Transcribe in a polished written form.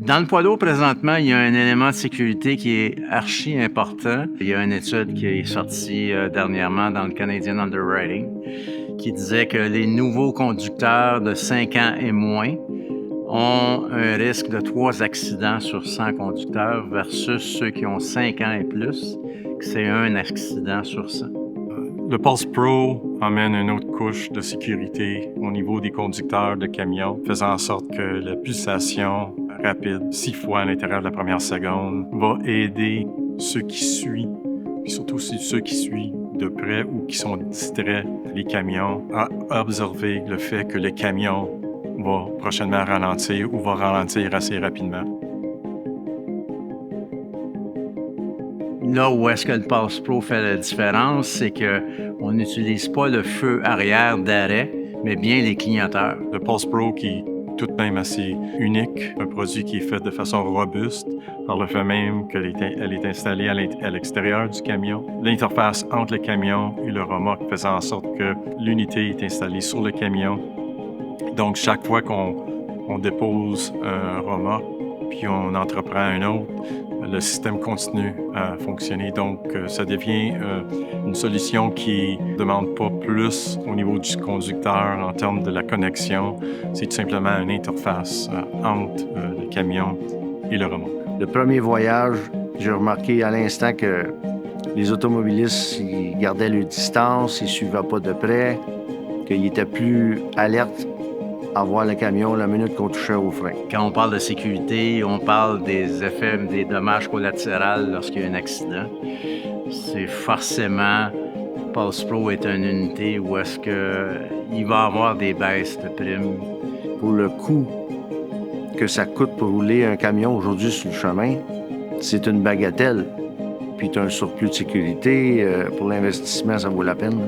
Dans le poids lourd, présentement, il y a un élément de sécurité qui est archi important. Il y a une étude qui est sortie dernièrement dans le Canadian Underwriting qui disait que les nouveaux conducteurs de 5 ans et moins ont un risque de 3 accidents sur 100 conducteurs versus ceux qui ont 5 ans et plus, que c'est un accident sur 100. Le Pulse Pro amène une autre couche de sécurité au niveau des conducteurs de camions, faisant en sorte que la pulsation rapide, 6 fois à l'intérieur de la première seconde, va aider ceux qui suivent, et surtout ceux qui suivent de près ou qui sont distraits les camions, à observer le fait que le camion va prochainement ralentir ou va ralentir assez rapidement. Là où est-ce que le Pulse Pro fait la différence, c'est qu'on n'utilise pas le feu arrière d'arrêt, mais bien les clignoteurs. Le Pulse Pro qui est tout de même assez unique, un produit qui est fait de façon robuste, par le fait même qu'elle est installée à l'extérieur du camion. L'interface entre le camion et le remorque faisant en sorte que l'unité est installée sur le camion. Donc, chaque fois qu'on dépose un remorque, puis on entreprend un autre, le système continue à fonctionner. Donc, ça devient une solution qui ne demande pas plus au niveau du conducteur en termes de la connexion. C'est tout simplement une interface entre le camion et le remorque. Le premier voyage, j'ai remarqué à l'instant que les automobilistes ils gardaient leur distance, ils ne suivaient pas de près, qu'ils étaient plus alertes à voir le camion la minute qu'on touchait au frein. Quand on parle de sécurité, on parle des effets, des dommages collatéraux lorsqu'il y a un accident. C'est forcément, Pulse Pro est une unité où est-ce qu'il va y avoir des baisses de primes. Pour le coût que ça coûte pour rouler un camion aujourd'hui sur le chemin, c'est une bagatelle. Puis tu as un surplus de sécurité. Pour l'investissement, ça vaut la peine.